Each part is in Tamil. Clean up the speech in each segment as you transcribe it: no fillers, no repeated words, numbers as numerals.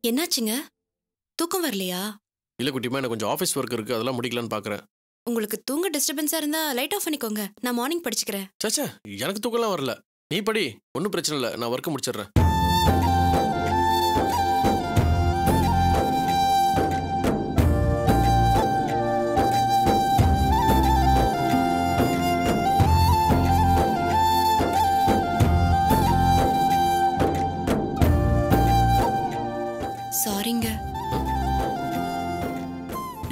என்னாச்சுங்க? தூக்கம் வரலையா? இல்ல குட்டிமா, எனக்கு கொஞ்சம் ஆஃபீஸ் ஒர்க் இருக்கு, அதெல்லாம் முடிக்கலான்னு பார்க்குறேன். உங்களுக்கு தூங்க டிஸ்டர்பன்ஸா இருந்தா லைட் ஆஃப் பண்ணிக்கோங்க. நான் மார்னிங் படிச்சுக்கிறேன். சச்சா, எனக்கு தூக்கம்லாம் வரல. நீ படி, ஒன்றும் பிரச்சனை இல்லை, நான் ஒர்க்கை முடிச்சிடுறேன். சாரிங்க.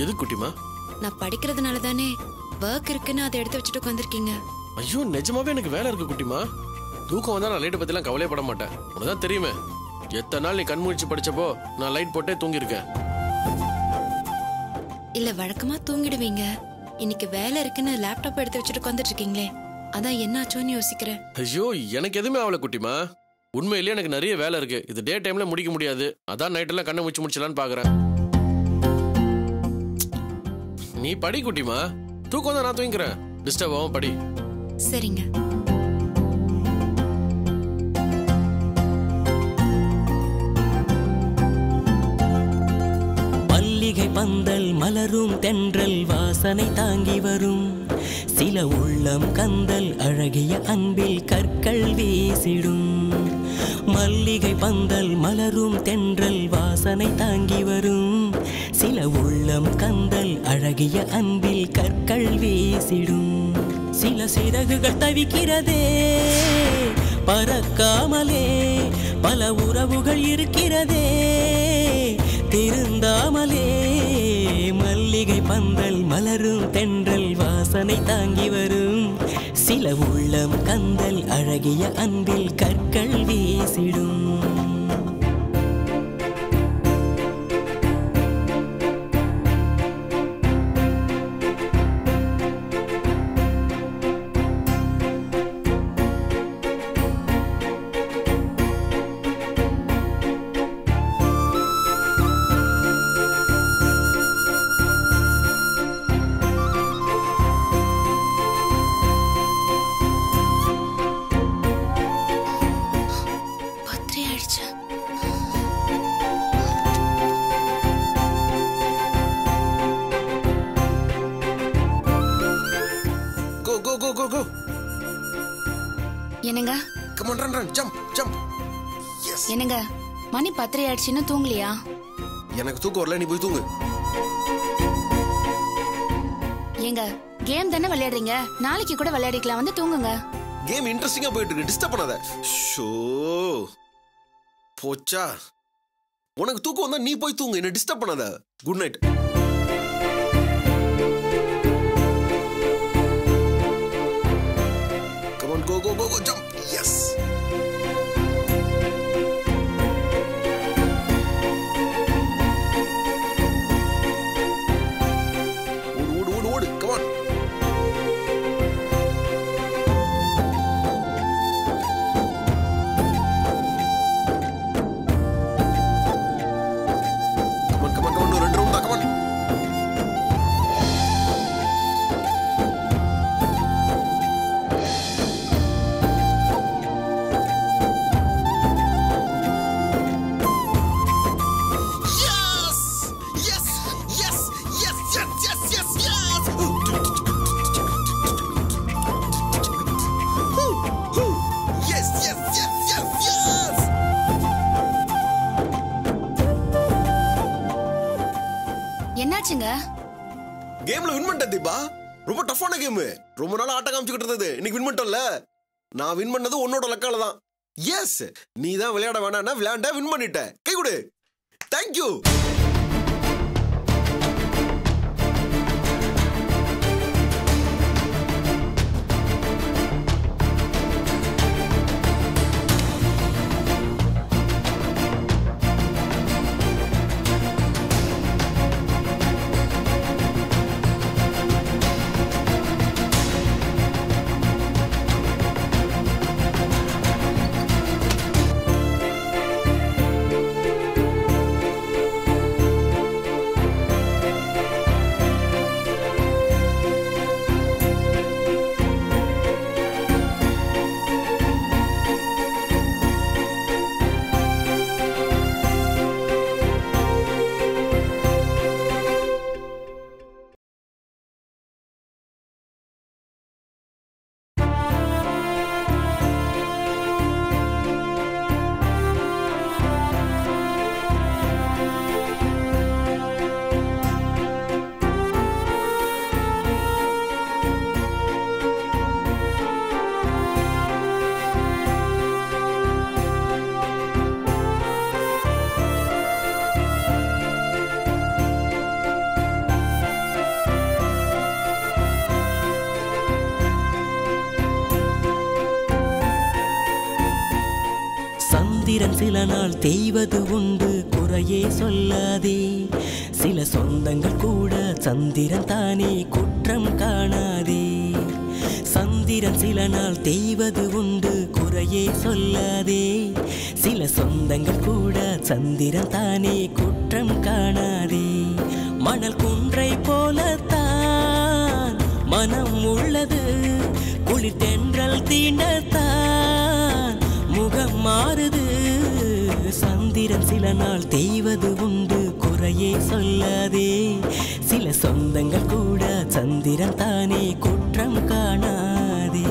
எது குட்டிமா? நான் படிக்கிறதுனால தானே ஒர்க் இருக்குன்னு அதை எடுத்து வச்சுட்டு உட்காந்துருக்கீங்க. ஐயோ, நிஜமாவே எனக்கு வேலை இருக்கு குட்டிமா. தூக்கம் வந்தா நான் லைட்டை பத்திலாம் கவலைப்பட மாட்டேன். உனதான் தெரியுமே, எத்தனை நாள் நீ கண் முழிச்சு படிச்சப்போ நான் லைட் போட்டே தூங்கியிருக்கேன். இல்ல, வழக்கமா தூங்கிடுவீங்க. இன்னைக்கு வேலை இருக்குன்னு லேப்டாப் எடுத்து வச்சுட்டு உட்காந்துட்டு இருக்கீங்களே, அதான் என்னாச்சோன்னு யோசிக்கிறேன். ஐயோ, எனக்கு எதுவுமே ஆகல குட்டிமா. உண்மையிலேயே எனக்கு நிறைய வேலை இருக்கு. இது டே டைம்ல முடிக்க முடியாது. அதான் நைட்டெல்லாம் கண்ணை முடிச்சலான்னு பாக்குறேன். நீ படி குட்டிமா. தூக்கம் தான், நான் தூங்கிக்கிறேன். டிஸ்டர்ப் ஆகும், படி. சரிங்க. மல்லிகை பந்தல் மலரும் தென்றல் வாசனை தாங்கி வரும். சில உள்ளம் கந்தல் அழகிய அன்பில் கற்கள் வீசிடும். மல்லிகை பந்தல் மலரும் தென்றல் வாசனை தாங்கி வரும். சில உள்ளம் கந்தல் அழகிய அன்பில் கற்கள் வீசிடும். சில சிறகுகள் தவிக்கிறதே பறக்காமலே, பல உறவுகள் இருக்கிறதே திருந்தாமலே. மல்லிகை பந்தல் மலரும் தென்றல் வாசனை தாங்கி வரும். சில உள்ளம் கந்தல் அழகிய அன்பில் கற்கள் வீசிடும். என்னங்க? Come on, run, run, jump, jump. Yes. என்னங்க, மணி 10 ஆயிடுச்சுன்னு தூங்கலையா? எனக்கு தூக்கம் வரல, நீ போய் தூங்கு. ஏங்க, கேம் தானே விளையாடுறீங்க, நாளைக்கு கூட விளையாடிக்கலாம், வந்து தூங்குங்க. கேம் இன்ட்ரெஸ்டிங்கா போயிட்டு இருக்கு, டிஸ்டர்ப் பண்ணாத. ஷோ போச்சா. உனக்கு தூக்கம் வந்தா நீ போய் தூங்கு, என்ன டிஸ்டர்ப் பண்ணாத. Good night. Come on, go, go, go, go, jump. Yes. ஓடு, come on. Come on, ரெண்டு ரவுண்ட் தான், come on. என்னாச்சுங்க? கேம்ல வின் பண்ணிட்டேன் தீபா. ரொம்ப டஃப்பான கேம். ரொம்ப நாள் ஆட்ட காமிச்சுக்கிட்டு இருந்தது. இன்னைக்கு வின் பண்ணிட்டோம்ல. நான் வின் பண்ணது உன்னோட லக்கால தான். எஸ், நீ தான் விளையாட வேணாம்னா விளையாண்ட வின் பண்ணிட்ட. கை கொடு. தேங்க்யூ. சந்திரன் சில நாள் தேய்வது உண்டு குறையே சொல்லாதே சில சொந்தங்கள் கூட சந்திரன் தானே குற்றம் காணாதே சந்திரன் சில நாள் தேய்வது உண்டு குறையே சொல்லாதே சில சொந்தங்கள் கூட சந்திரன் தானே குற்றம் காணாதே மணல் குன்றை போலத்தான் மனம் உள்ளது குளிர் தென்றல் தீண்டத்தான் முகம் மாறுது சந்திரன் சில நாள் தேய்வது உண்டு குறையே சொல்லாதே சில சொந்தங்கள் கூட சந்திரன் தானே குற்றம் காணாதே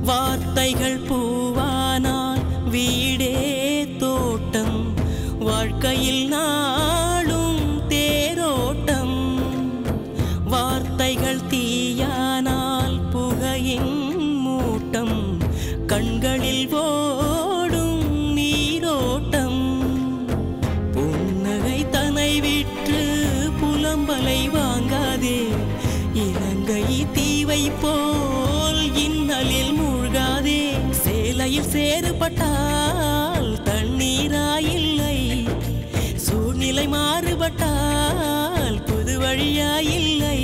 வார்த்தைகள் பூவானால் வீடே தோட்டம் வாழ்க்கையில் நாளும் தேரோட்டம் வார்த்தைகள் தீயானால் புகையின் மூட்டம் கண்களில் ஓடும் நீரோட்டம் புன்னகை தனை விற்று புலம்பலை வாங்காதே இலங்கை தீவை போல் இன்னலில் மூழ்காதே சேலையில் சேறுபட்டால் தண்ணீராயில்லை சூழ்நிலை மாறுபட்டால் புது வழியாயில்லை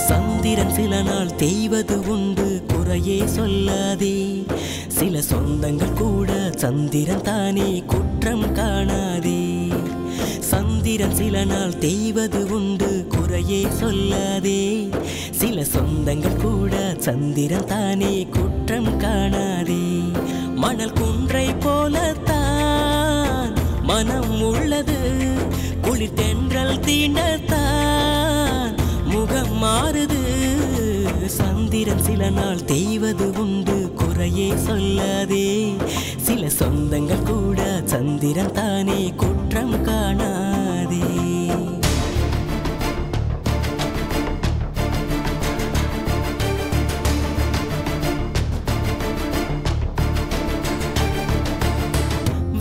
சந்திரன் சில நாள் தேய்வது உண்டு குறையே சொல்லாதே சில சொந்தங்கள் கூட சந்திரன் தானே குற்றம் காணாதே சந்திரன் சில நாள் தேய்வது உண்டு குறையே சொல்லாதே சில சொந்தங்கள் கூட சந்திரன் தானே குற்றம் காணாதே மணல் குன்றை போலத்தான் மனம் உள்ளது குளிர் தென்றல் தீண்டத்தான் முகம் மாறுது சந்திரன் சில நாள் தேய்வது உண்டு குறையே சொல்லாதே சில சொந்தங்கள் கூட சந்திரன் தானே குற்றம் காணாதே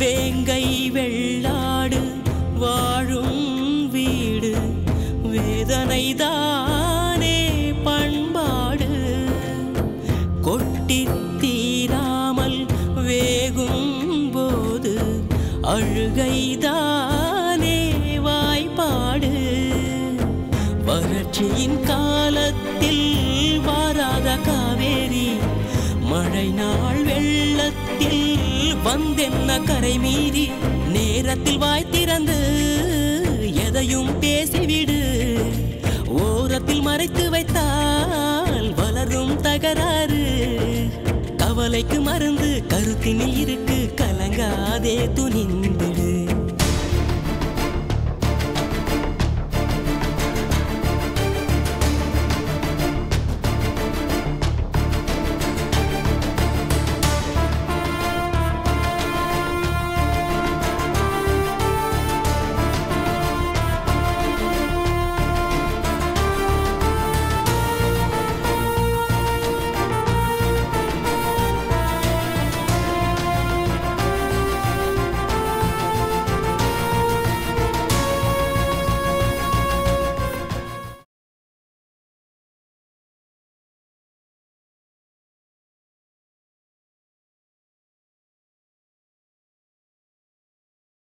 வேங்கை வெள்ளாடு வாழும் வீடு வேதனை தானே பண்பாடு கொட்டி தீராமல் வேகும் போது அழுகைதானே வாய்ப்பாடு வறட்சியின் காலத்தில் வாராத காவே ஏறி மழை நாள் வெள்ளத்தில் வந்தென்ன கரை மீறி நேரத்தில் வாய் திறந்து எதையும் பேசிவிடு ஓரத்தில் மறைத்து வைத்தால் வளரும் தகராறு கவலைக்கு மருந்து கருத்தினில் இருக்கு கலங்காதே துணிந்திடு